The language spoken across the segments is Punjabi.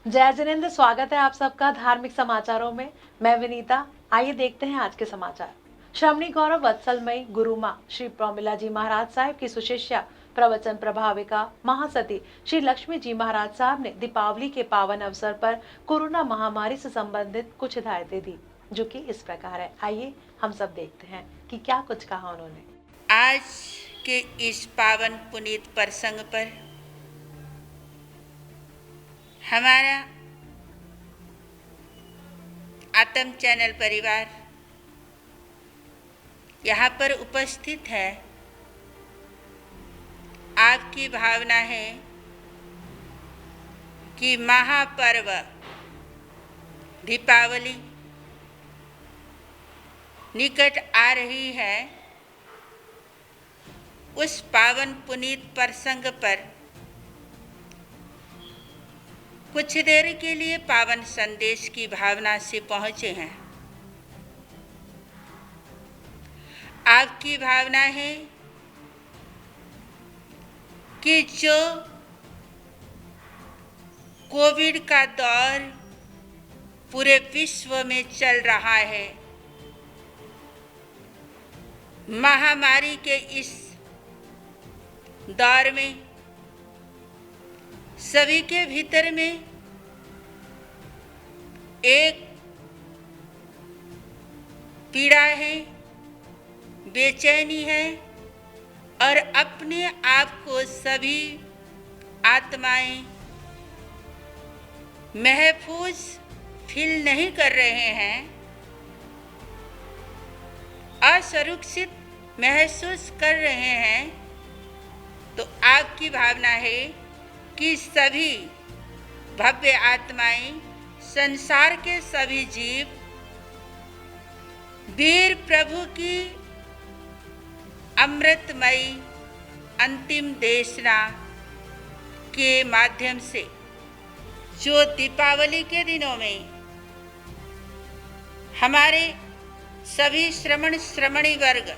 जय जिनेंद्र, स्वागत है आप सबका धार्मिक समाचारों में। मैं विनीता। आइए देखते हैं आज के समाचार। श्रमणी गौरव वत्सलमयी गुरु माँ श्री प्रोमिला जी महाराज साहब की सुशिष्या प्रवचन प्रभाविका महासती श्री लक्ष्मी जी महाराज साहब ने दीपावली के पावन अवसर पर कोरोना महामारी से संबंधित कुछ हिदायतें दी, जो कि इस प्रकार है। आइए हम सब देखते हैं कि क्या कुछ कहा उन्होंने। आज के इस पावन पुनीत प्रसंग पर हमारा आत्म चैनल परिवार यहाँ पर उपस्थित है। आपकी भावना है कि महापर्व दीपावली निकट आ रही है। उस पावन पुनीत प्रसंग पर कुछ देर के लिए पावन संदेश की भावना से पहुँचे हैं। आपकी भावना है कि जो कोविड का दौर पूरे विश्व में चल रहा है, महामारी के इस दौर में सभी के भीतर में एक पीड़ा है, बेचैनी है और अपने आप को सभी आत्माएं महफूज फील नहीं कर रहे हैं, असुरक्षित महसूस कर रहे हैं। तो आपकी भावना है कि सभी भव्य आत्माएं, संसार के सभी जीव वीर प्रभु की अमृतमयी अंतिम देशना के माध्यम से जो दीपावली के दिनों में हमारे सभी श्रमणी वर्ग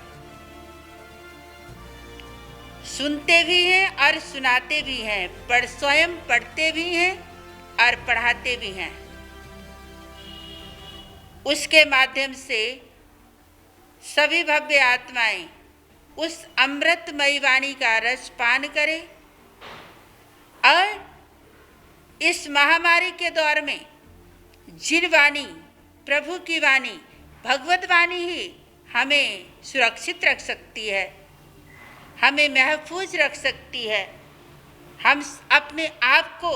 सुनते भी हैं और सुनाते भी हैं, स्वयं पढ़ते भी हैं और पढ़ाते भी हैं। उसके माध्यम से सभी भव्य आत्माएं उस अमृतमयी वाणी का रस पान करें और इस महामारी के दौर में जिन वाणी, प्रभु की वाणी, भगवत वाणी ही हमें सुरक्षित रख सकती है, हमें महफूज रख सकती है। हम अपने आप को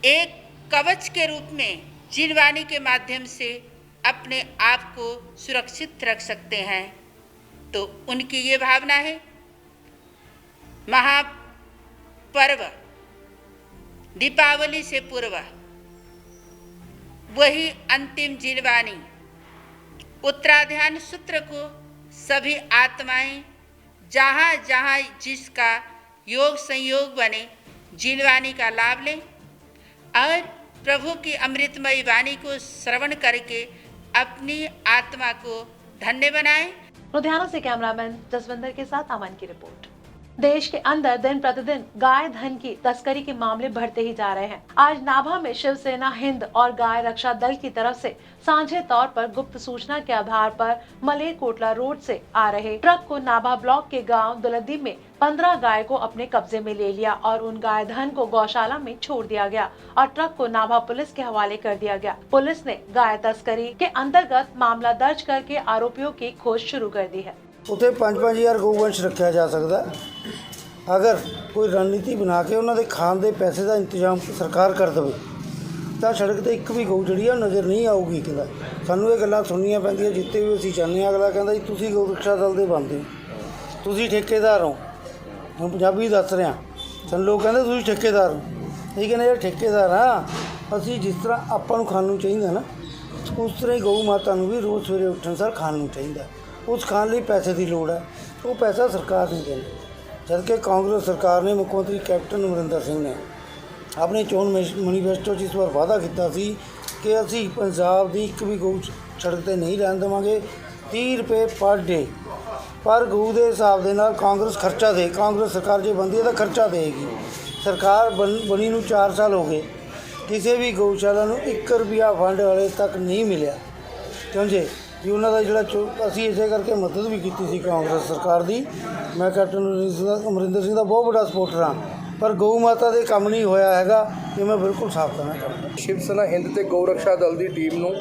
एक कवच के रूप में जिन वाणी के माध्यम से अपने आप को सुरक्षित रख सकते हैं। तो उनकी ये भावना है, महापर्व दीपावली से पूर्व वही अंतिम जिनवाणी उत्तराधान सूत्र को सभी आत्माएं जहाँ जहाँ जिसका योग संयोग बने जिनवाणी का लाभ लें और प्रभु की अमृतमयी वाणी को श्रवण करके अपनी आत्मा को धन्य बनाएं। लुधियाना से कैमरामैन जसविंदर के साथ अमन की रिपोर्ट। देश के अंदर दिन प्रतिदिन गाय धन की तस्करी के मामले बढ़ते ही जा रहे हैं। आज नाभा में शिवसेना हिंद और गाय रक्षा दल की तरफ से साझे तौर पर गुप्त सूचना के आधार पर मलेरकोटला रोड से आ रहे ट्रक को नाभा ब्लॉक के गांव दुलदी में 15 गाय को अपने कब्जे में ले लिया और उन गाय धन को गौशाला में छोड़ दिया गया और ट्रक को नाभा पुलिस के हवाले कर दिया गया। पुलिस ने गाय तस्करी के अंतर्गत मामला दर्ज करके आरोपियों की खोज शुरू कर दी है। ਉੱਥੇ 5-5000 ਗਊਵੰਸ਼ ਰੱਖਿਆ ਜਾ ਸਕਦਾ। ਅਗਰ ਕੋਈ ਰਣਨੀਤੀ ਬਣਾ ਕੇ ਉਹਨਾਂ ਦੇ ਖਾਣ ਦੇ ਪੈਸੇ ਦਾ ਇੰਤਜ਼ਾਮ ਸਰਕਾਰ ਕਰ ਦੇਵੇ ਤਾਂ ਸੜਕ ਤੇ ਇੱਕ ਵੀ ਗਊ ਜਿਹੜੀ ਆ ਨਜ਼ਰ ਨਹੀਂ ਆਊਗੀ। ਕਿਦਾ ਸਾਨੂੰ ਇਹ ਗੱਲਾਂ ਸੁਣਨੀਆਂ ਪੈਂਦੀਆਂ, ਜਿੱਤੇ ਵੀ ਅਸੀਂ ਜਾਂਦੇ ਹਾਂ ਅਗਲਾ ਕਹਿੰਦਾ ਜੀ ਤੁਸੀਂ ਗਊ ਰਕਸ਼ਾ ਦਲ ਦੇ ਬੰਦੇ ਹੋ, ਤੁਸੀਂ ਠੇਕੇਦਾਰ ਹੋ। ਹੁਣ ਪੰਜਾਬੀ ਦੱਸ ਰਿਹਾ, ਸਾਨੂੰ ਲੋਕ ਕਹਿੰਦੇ ਤੁਸੀਂ ਠੇਕੇਦਾਰ ਹੋ। ਅਸੀਂ ਕਹਿੰਦੇ ਯਾਰ ਠੇਕੇਦਾਰ ਹਾਂ ਅਸੀਂ, ਜਿਸ ਤਰ੍ਹਾਂ ਆਪਾਂ ਨੂੰ ਖਾਣ ਨੂੰ ਚਾਹੀਦਾ ਨਾ ਉਸ ਤਰ੍ਹਾਂ ਹੀ ਗਊ ਮਾਤਾ ਨੂੰ ਵੀ ਰੋਜ਼ ਸਵੇਰੇ ਉੱਠਣ ਸਾਰ ਖਾਣ ਨੂੰ ਚਾਹੀਦਾ। उस खाने लिए पैसे की लोड़ है, वो पैसा सरकार नहीं देनी। जबकि कांग्रेस सरकार ने मुख्यमंत्री कैप्टन अमरिंदर सिंह ने अपने चोन मैनीफेस्टो इस बार वादा किया कि असी पंजाब की एक भी गऊ सड़क पर नहीं रहन देवांगे। 30 रुपये पर डे पर गऊ के हिसाब के नाल कांग्रेस खर्चा दे, कांग्रेस सरकार जो बनती है तो खर्चा देगी। सरकार बनी नूं 4 साल हो गए, ਕਿਸੇ ਵੀ ਗਊਸ਼ਾਲਾ ਨੂੰ 1 ਰੁਪਿਆ ਫੰਡ ਵਾਲੇ ਤੱਕ ਨਹੀਂ ਮਿਲਿਆ। ਸਮਝੇ ਵੀ ਉਹਨਾਂ ਦਾ ਜਿਹੜਾ ਅਸੀਂ ਇਸੇ ਕਰਕੇ ਮਦਦ ਵੀ ਕੀਤੀ ਸੀ ਕਾਂਗਰਸ ਸਰਕਾਰ ਦੀ। ਮੈਂ ਕੈਪਟਨ ਅਮਰਿੰਦਰ ਸਿੰਘ ਦਾ ਬਹੁਤ ਵੱਡਾ ਸਪੋਰਟਰ ਹਾਂ, ਪਰ ਗਊ ਮਾਤਾ ਦੇ ਕੰਮ ਨਹੀਂ ਹੋਇਆ ਹੈਗਾ, ਇਹ ਮੈਂ ਬਿਲਕੁਲ ਸਾਫ਼ ਕਰਨਾ ਚਾਹੁੰਦਾ। ਸ਼ਿਵ ਸੈਨਾ ਹਿੰਦ ਤੇ ਗਊ ਰਕਸ਼ਾ ਦਲ ਦੀ ਟੀਮ ਨੂੰ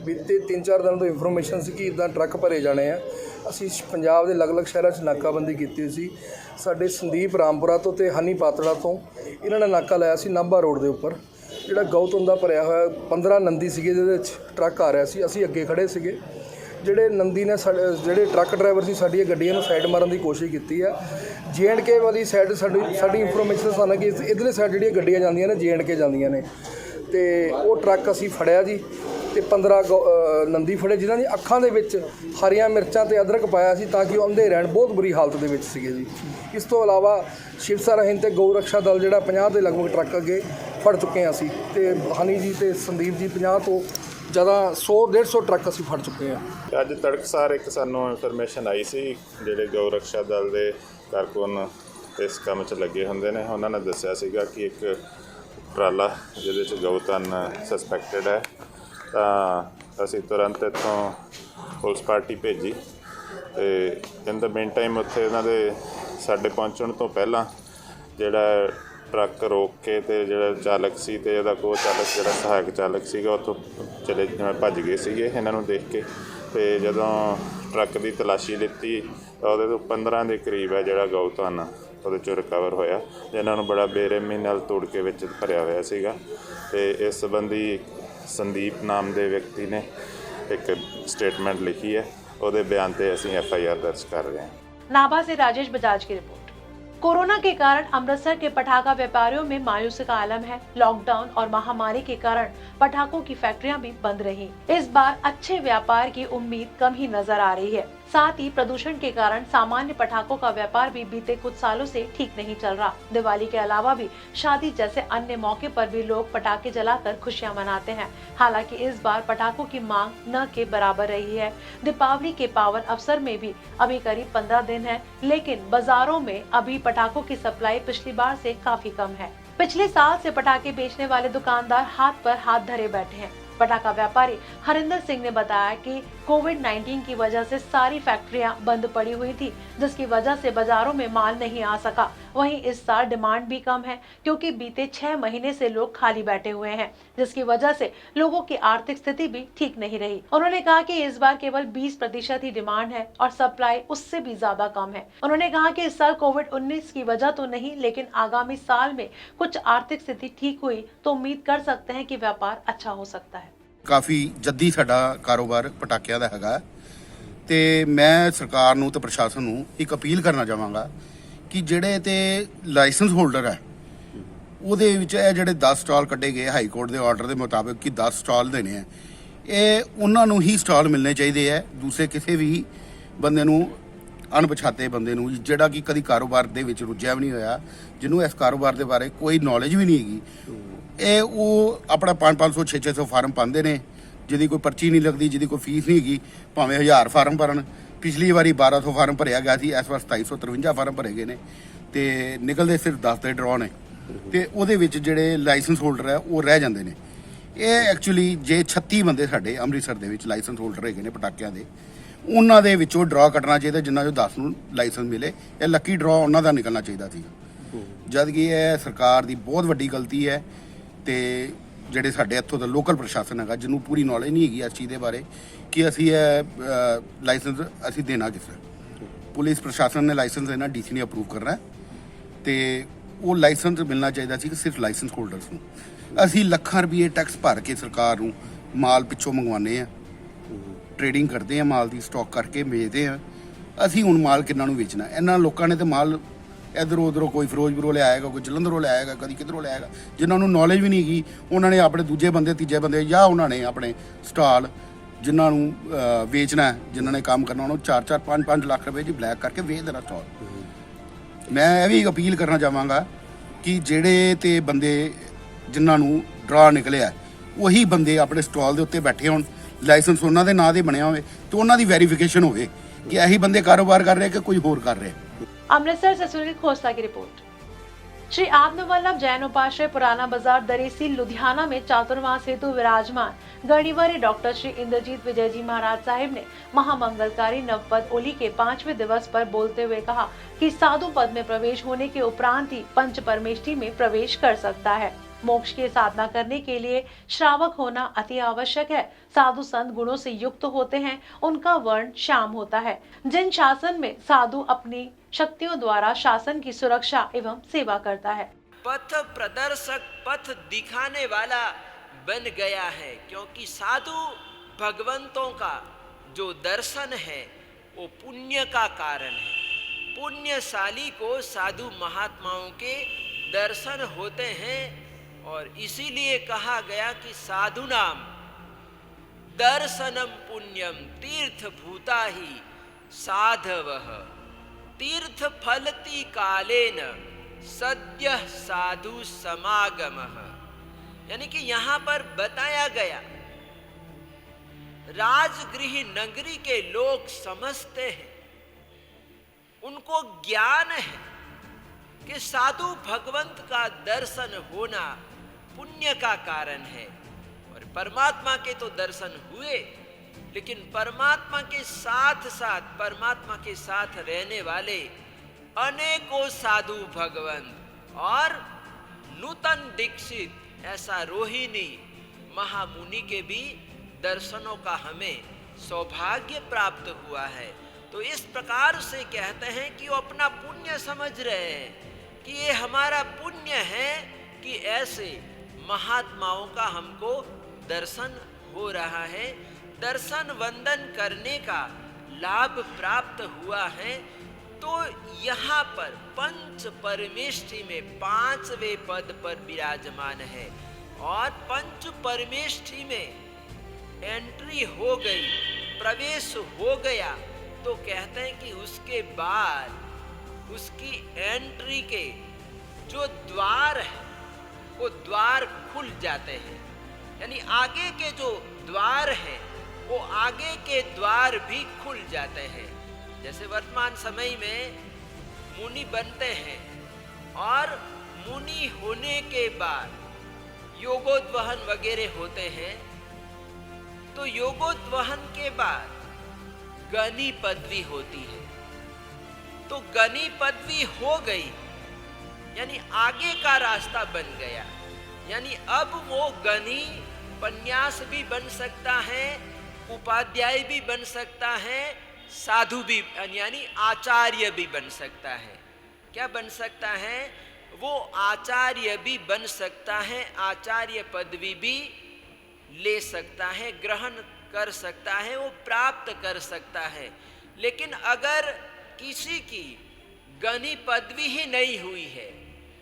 ਬੀਤੇ 3-4 ਦਿਨ ਤੋਂ ਇਨਫੋਰਮੇਸ਼ਨ ਸੀ ਕਿ ਇੱਦਾਂ ਟਰੱਕ ਭਰੇ ਜਾਣੇ ਆ। ਅਸੀਂ ਪੰਜਾਬ ਦੇ ਅਲੱਗ-ਅਲੱਗ ਸ਼ਹਿਰਾਂ 'ਚ ਨਾਕਾਬੰਦੀ ਕੀਤੀ ਹੋਈ ਸੀ। ਸਾਡੇ ਸੰਦੀਪ ਰਾਮਪੁਰਾ ਤੋਂ ਤੇ ਹਨੀ ਪਾਤੜਾ ਤੋਂ ਇਹਨਾਂ ਨੇ ਨਾਕਾ ਲਾਇਆ ਸੀ ਨਾਭਾ ਰੋਡ ਦੇ ਉੱਪਰ। ਜਿਹੜਾ ਗਊਤਮ ਦਾ ਭਰਿਆ ਹੋਇਆ 15 ਨੰਦੀ ਸੀਗੇ, ਜਿਹਦੇ ਵਿੱਚ ਟਰੱਕ ਆ ਰਿਹਾ ਸੀ। ਅਸੀਂ ਅੱਗੇ ਖੜੇ ਸੀਗੇ। ਜਿਹੜੇ ਨੰਦੀ ਨੇ ਜਿਹੜੇ ਟਰੱਕ ਡਰਾਈਵਰ ਸੀ ਸਾਡੀਆਂ ਗੱਡੀਆਂ ਨੂੰ ਸਾਈਡ ਮਾਰਨ ਦੀ ਕੋਸ਼ਿਸ਼ ਕੀਤੀ ਆ। J&K ਵਾਲੀ ਸਾਈਡ ਸਾਡੀ ਇਨਫੋਰਮੇਸ਼ਨ ਸਾਨੂੰ ਕਿ ਇੱਧਰਲੀ ਸਾਈਡ ਜਿਹੜੀਆਂ ਗੱਡੀਆਂ ਜਾਂਦੀਆਂ ਨੇ J&K ਜਾਂਦੀਆਂ ਨੇ, ਤੇ ਉਹ ਟਰੱਕ ਅਸੀਂ ਫੜਿਆ ਜੀ। ਤੇ 15 ਨੰਦੀ ਫੜੇ, ਜਿਨ੍ਹਾਂ ਦੀ ਅੱਖਾਂ ਦੇ ਵਿੱਚ ਹਰੀਆਂ ਮਿਰਚਾਂ ਤੇ ਅਦਰਕ ਪਾਇਆ ਸੀ ਤਾਂ ਕਿ ਉਹ ਅੰਧੇ ਰਹਿਣ। ਬਹੁਤ ਬੁਰੀ ਹਾਲਤ ਦੇ ਵਿੱਚ ਸੀਗੇ ਜੀ। ਇਸ ਤੋਂ ਇਲਾਵਾ ਸ਼ਿਵ ਸੈਨਾ ਹਿੰਦ ਤੇ ਗਊ ਰਕਸ਼ਾ ਦਲ ਜਿਹੜਾ 50 ਦੇ ਲਗਭਗ ਟਰੱਕ ਅੱਗੇ ਫੜ ਚੁੱਕੇ ਹਾਂ ਅਸੀਂ, ਤੇ ਹਨੀ ਜੀ ਤੇ ਸੰਦੀਪ ਜੀ 50 ਤੋਂ ਜ਼ਿਆਦਾ 100-150 ਟਰੱਕ ਅਸੀਂ ਫੜ ਚੁੱਕੇ ਹਾਂ। ਅੱਜ ਤੜਕਸਾਰ ਇੱਕ ਸਾਨੂੰ ਇਨਫੋਰਮੇਸ਼ਨ ਆਈ ਸੀ, ਜਿਹੜੇ ਗਊ ਰਕਸ਼ਾ ਦਲ ਦੇ ਕਾਰਕੁਨ ਇਸ ਕੰਮ 'ਚ ਲੱਗੇ ਹੁੰਦੇ ਨੇ, ਉਹਨਾਂ ਨੇ ਦੱਸਿਆ ਸੀਗਾ ਕਿ ਇੱਕ ਟਰਾਲਾ ਜਿਹਦੇ 'ਚ ਗਊਧਨ ਸਸਪੈਕਟਡ ਹੈ, ਤਾਂ ਅਸੀਂ ਤੁਰੰਤ ਇੱਥੋਂ ਪੁਲਿਸ ਪਾਰਟੀ ਭੇਜੀ। ਤੇ ਇਨ ਦਾ ਮੇਨ ਟਾਈਮ ਉੱਥੇ ਇਹਨਾਂ ਦੇ ਸਾਡੇ ਪਹੁੰਚਣ ਤੋਂ ਪਹਿਲਾਂ ਜਿਹੜਾ ਟਰੱਕ ਰੋਕ ਕੇ ਤੇ ਜਿਹੜਾ ਚਾਲਕ ਸੀ ਤੇ ਇਹਦਾ ਕੋ ਚਾਲਕ ਜਿਹੜਾ ਸਹਾਇਕ ਚਾਲਕ ਸੀਗਾ ਉੱਥੋਂ ਚਲੇ ਜਿਵੇਂ ਭੱਜ ਗਏ ਸੀਗੇ ਇਹਨਾਂ ਨੂੰ ਦੇਖ ਕੇ। ਤੇ ਜਦੋਂ ਟਰੱਕ ਦੀ ਤਲਾਸ਼ੀ ਲਿੱਤੀ ਤਾਂ ਉਹਦੇ ਤੋਂ 15 ਦੇ ਕਰੀਬ ਹੈ ਜਿਹੜਾ ਗਊਧਨ ਉਹਦੇ 'ਚੋਂ ਰਿਕਵਰ ਹੋਇਆ, ਜਿਨ੍ਹਾਂ ਨੂੰ ਬੜਾ ਬੇਰਹਿਮੀ ਨਾਲ ਤੋੜ ਕੇ ਵਿੱਚ ਭਰਿਆ ਹੋਇਆ ਸੀਗਾ। ਤੇ ਇਸ ਸੰਬੰਧੀ ਸੰਦੀਪ ਨਾਮ ਦੇ ਵਿਅਕਤੀ ਨੇ ਇੱਕ ਸਟੇਟਮੈਂਟ ਲਿਖੀ ਹੈ, ਉਹਦੇ ਬਿਆਨ ਤੇ ਅਸੀਂ FIR दर्ज कर रहे हैं। नाभा से राजेश बजाज की रिपोर्ट। कोरोना के कारण अमृतसर के पटाखा व्यापारियों में मायूसी का आलम है। लॉकडाउन और महामारी के कारण पटाखों की फैक्ट्रियां भी बंद रही। इस बार अच्छे व्यापार की उम्मीद कम ही नजर आ रही है। साथ ही प्रदूषण के कारण सामान्य पटाखों का व्यापार भी बीते कुछ सालों से ठीक नहीं चल रहा। दिवाली के अलावा भी शादी जैसे अन्य मौके पर भी लोग पटाखे जलाकर खुशियां मनाते हैं। हालांकि इस बार पटाखों की मांग न के बराबर रही है। दीपावली के पावन अवसर में भी अभी करीब 15 दिन है, लेकिन बाजारों में अभी पटाखों की सप्लाई पिछली बार से काफी कम है। पिछले साल से पटाखे बेचने वाले दुकानदार हाथ पर हाथ धरे बैठे हैं। पटाखा व्यापारी हरिंदर सिंह ने बताया कि कोविड-19 की वजह से सारी फैक्ट्रियां बंद पड़ी हुई थी, जिसकी वजह से बाजारों में माल नहीं आ सका। वहीं इस साल डिमांड भी कम है, क्योंकि बीते 6 महीने से लोग खाली बैठे हुए हैं, जिसकी वजह से लोगों की आर्थिक स्थिति भी ठीक नहीं रही। उन्होंने कहा कि इस बार केवल 20% ही डिमांड है और सप्लाई उससे भी ज्यादा कम है। उन्होंने कहा कि इस साल कोविड-19 की वजह तो नहीं, लेकिन आगामी साल में कुछ आर्थिक स्थिति ठीक हुई तो उम्मीद कर सकते हैं कि व्यापार अच्छा हो सकता है। ਕਾਫੀ ਜੱਦੀ ਸਾਡਾ ਕਾਰੋਬਾਰ ਪਟਾਕਿਆਂ ਦਾ ਹੈਗਾ, ਤੇ ਮੈਂ ਸਰਕਾਰ ਨੂੰ ਤੇ ਪ੍ਰਸ਼ਾਸਨ ਨੂੰ ਇੱਕ ਅਪੀਲ ਕਰਨਾ ਚਾਹਾਂਗਾ ਕਿ ਜਿਹੜੇ ਤੇ ਲਾਇਸੈਂਸ ਹੋਲਡਰ ਹੈ ਉਹਦੇ ਵਿੱਚ ਇਹ ਜਿਹੜੇ 10 ਸਟਾਲ ਕੱਢੇ ਗਏ ਹਾਈ ਕੋਰਟ ਦੇ ਆਰਡਰ ਦੇ ਮੁਤਾਬਕ ਕਿ 10 ਸਟਾਲ ਦੇਣੇ ਆ, ਇਹ ਉਹਨਾਂ ਨੂੰ ਹੀ ਸਟਾਲ ਮਿਲਣੇ ਚਾਹੀਦੇ ਹੈ। ਦੂਸਰੇ ਕਿਸੇ ਵੀ ਬੰਦੇ ਨੂੰ, ਅਣਪਛਾਤੇ ਬੰਦੇ ਨੂੰ ਜਿਹੜਾ ਕਿ ਕਦੀ ਕਾਰੋਬਾਰ ਦੇ ਵਿੱਚ ਰੁੱਝਿਆ ਵੀ ਨਹੀਂ ਹੋਇਆ, ਜਿਹਨੂੰ ਇਸ ਕਾਰੋਬਾਰ ਦੇ ਬਾਰੇ ਕੋਈ ਨੌਲੇਜ ਵੀ ਨਹੀਂ ਹੈਗੀ, ਇਹ ਉਹ ਆਪਣਾ 500 600 ਫਾਰਮ ਪਾਉਂਦੇ ਨੇ, ਜਿਹਦੀ ਕੋਈ ਪਰਚੀ ਨਹੀਂ ਲੱਗਦੀ, ਜਿਹਦੀ ਕੋਈ ਫੀਸ ਨਹੀਂ ਹੈਗੀ, ਭਾਵੇਂ 1000 ਫਾਰਮ ਭਰਨ। ਪਿਛਲੀ ਵਾਰੀ 1200 ਫਾਰਮ ਭਰਿਆ ਗਿਆ ਸੀ, ਇਸ ਵਾਰ 2753 ਫਾਰਮ ਭਰੇ ਗਏ ਨੇ, ਤੇ ਨਿਕਲਦੇ ਸਿਰਫ 10 ਦੇ ਡਰਾਅ ਨੇ, ਤੇ ਉਹਦੇ ਵਿੱਚ ਜਿਹੜੇ ਲਾਇਸੈਂਸ ਹੋਲਡਰ ਹੈ ਉਹ ਰਹਿ ਜਾਂਦੇ ਨੇ। ਇਹ ਐਕਚੁਅਲੀ ਜੇ 36 ਬੰਦੇ ਸਾਡੇ ਅੰਮ੍ਰਿਤਸਰ ਦੇ ਵਿੱਚ ਲਾਇਸੈਂਸ ਹੋਲਡਰ ਹੈਗੇ ਨੇ ਪਟਾਕਿਆਂ ਦੇ, ਉਹਨਾਂ ਦੇ ਵਿੱਚੋਂ ਡਰਾਅ ਕੱਢਣਾ ਚਾਹੀਦਾ, ਜਿਨ੍ਹਾਂ ਚੋਂ 10 ਨੂੰ ਲਾਇਸੈਂਸ ਮਿਲੇ। ਇਹ ਲੱਕੀ ਡਰਾਅ ਉਹਨਾਂ ਦਾ ਨਿਕਲਣਾ ਚਾਹੀਦਾ ਸੀ, ਜਦ ਕਿ ਇਹ ਸਰਕਾਰ ਦੀ ਬਹੁਤ ਵੱਡੀ ਗਲਤੀ ਹੈ। ਤੇ ਜਿਹੜੇ ਸਾਡੇ ਇੱਥੋਂ ਦਾ ਲੋਕਲ ਪ੍ਰਸ਼ਾਸਨ ਹੈਗਾ, ਜਿਹਨੂੰ ਪੂਰੀ ਨੌਲੇਜ ਨਹੀਂ ਹੈਗੀ ਇਸ ਚੀਜ਼ ਦੇ ਬਾਰੇ ਕਿ ਅਸੀਂ ਇਹ ਲਾਇਸੈਂਸ ਅਸੀਂ ਦੇਣਾ ਕਿਸ ਤਰ੍ਹਾਂ। ਪੁਲਿਸ ਪ੍ਰਸ਼ਾਸਨ ਨੇ ਲਾਇਸੈਂਸ ਦੇਣਾ, DC ਨੇ ਅਪਰੂਵ ਕਰਨਾ, ਤੇ ਉਹ ਲਾਇਸੈਂਸ ਮਿਲਣਾ ਚਾਹੀਦਾ ਸੀ ਕਿ ਸਿਰਫ ਲਾਇਸੈਂਸ ਹੋਲਡਰਸ ਨੂੰ। ਅਸੀਂ ਲੱਖਾਂ ਰੁਪਏ ਟੈਕਸ ਭਰ ਕੇ ਸਰਕਾਰ ਨੂੰ ਮਾਲ ਪਿੱਛੋਂ ਮੰਗਵਾਉਂਦੇ ਹਾਂ, ਟ੍ਰੇਡਿੰਗ ਕਰਦੇ ਹਾਂ, ਮਾਲ ਦੀ ਸਟਾਕ ਕਰਕੇ ਵੇਚਦੇ ਹਾਂ। ਅਸੀਂ ਹੁਣ ਮਾਲ ਕਿੰਨਾਂ ਨੂੰ ਵੇਚਣਾ? ਇਹਨਾਂ ਲੋਕਾਂ ਨੇ ਤਾਂ ਮਾਲ ਇੱਧਰੋਂ ਉੱਧਰੋਂ, ਕੋਈ ਫਿਰੋਜ਼ਪੁਰੋਂ ਲਿਆਏਗਾ, ਕੋਈ ਜਲੰਧਰੋਂ ਲਿਆਏਗਾ, ਕਦੀ ਕਿੱਧਰੋਂ ਲਿਆਏਗਾ, ਜਿਨ੍ਹਾਂ ਨੂੰ ਨੌਲੇਜ ਵੀ ਨਹੀਂ ਹੈਗੀ। ਉਹਨਾਂ ਨੇ ਆਪਣੇ ਦੂਜੇ ਬੰਦੇ, ਤੀਜੇ ਬੰਦੇ, ਜਾਂ ਉਹਨਾਂ ਨੇ ਆਪਣੇ ਸਟਾਲ ਜਿਨ੍ਹਾਂ ਨੂੰ ਵੇਚਣਾ, ਜਿਨ੍ਹਾਂ ਨੇ ਕੰਮ ਕਰਨਾ, ਉਹਨਾਂ ਨੂੰ 4-4 5-5 ਲੱਖ ਰੁਪਏ ਦੀ ਬਲੈਕ ਕਰਕੇ ਵੇਚ ਦੇਣਾ ਸਟਾਲ। ਮੈਂ ਇਹ ਵੀ ਅਪੀਲ ਕਰਨਾ ਚਾਹਾਂਗਾ ਕਿ ਜਿਹੜੇ ਤੇ ਬੰਦੇ ਜਿਨ੍ਹਾਂ ਨੂੰ ਡਰਾ ਨਿਕਲਿਆ, ਉਹੀ ਬੰਦੇ ਆਪਣੇ ਸਟਾਲ ਦੇ ਉੱਤੇ ਬੈਠੇ ਹੋਣ, ਲਾਇਸੈਂਸ ਉਹਨਾਂ ਦੇ ਨਾਂ ਦੇ ਬਣਿਆ ਹੋਵੇ, ਤੇ ਉਹਨਾਂ ਦੀ ਵੈਰੀਫਿਕੇਸ਼ਨ ਹੋਵੇ ਕਿ ਇਹੀ ਬੰਦੇ ਕਾਰੋਬਾਰ ਕਰ ਰਹੇ ਕਿ ਕੋਈ ਹੋਰ ਕਰ ਰਿਹਾ। अमृतसर से सुनील खोसला की रिपोर्ट। श्री आत्मवल्लभ जैन उपाश्रय पुराना बाजार दरेसी लुधियाना में चातुर्मास हेतु विराजमान गणिवर्य डॉक्टर श्री इंद्रजीत विजय जी महाराज साहिब ने महामंगलकारी नवपद ओली के 5वें दिवस पर बोलते हुए कहा कि साधु पद में प्रवेश होने के उपरांत ही पंच परमेष्ठी में प्रवेश कर सकता है। मोक्ष की साधना करने के लिए श्रावक होना अति आवश्यक है। साधु संत गुणों से युक्त होते हैं, उनका वर्ण श्याम होता है। जिन शासन में साधु अपनी शक्तियों द्वारा शासन की सुरक्षा एवं सेवा करता है। पथ प्रदर्शक, पथ दिखाने वाला बन गया है, क्योंकि साधु भगवंतों का जो दर्शन है वो पुण्य का कारण है। पुण्यशाली को साधु महात्माओं के दर्शन होते हैं और इसीलिए कहा गया कि साधु नाम दर्शनम पुण्यम तीर्थ भूता ही साधवः तीर्थ फलति कालेन सद्य साधु समागमः। यानी कि यहाँ पर बताया गया राजगृह नगरी के लोग समझते हैं, उनको ज्ञान है कि साधु भगवंत का दर्शन होना पुण्य का कारण है। और परमात्मा के तो दर्शन हुए, लेकिन परमात्मा के साथ साथ परमात्मा के साथ रहने वाले अनेकों साधु भगवंत और नूतन दीक्षित ऐसा रोहिणी महामुनि के भी दर्शनों का हमें सौभाग्य प्राप्त हुआ है। तो इस प्रकार से कहते हैं कि वो अपना पुण्य समझ रहे हैं कि ये हमारा पुण्य है कि ऐसे महात्माओं का हमको दर्शन हो रहा है, दर्शन वंदन करने का लाभ प्राप्त हुआ है। तो यहाँ पर पंच परमेष्ठी में 5वें पद पर विराजमान है और पंच परमेष्ठी में एंट्री हो गई, प्रवेश हो गया, तो कहते हैं कि उसके बाद उसकी एंट्री के जो द्वार है वो द्वार खुल जाते हैं। यानी आगे के जो द्वार हैं वो आगे के द्वार भी खुल जाते हैं। जैसे वर्तमान समय में मुनि बनते हैं और मुनि होने के बाद योगोद्वहन वगैरह होते हैं, तो योगोद्वहन के बाद गनी पदवी होती है। तो गनी पदवी हो गई यानी आगे का रास्ता बन गया, यानी अब वो गनी पन्यास भी बन सकता है, उपाध्याय भी बन सकता है, साधु भी यानी आचार्य भी बन सकता है। क्या बन सकता है? वो आचार्य भी बन सकता है, आचार्य पदवी भी ले सकता है, ग्रहण कर सकता है, वो प्राप्त कर सकता है। लेकिन अगर किसी की गनी पदवी ही नहीं हुई है,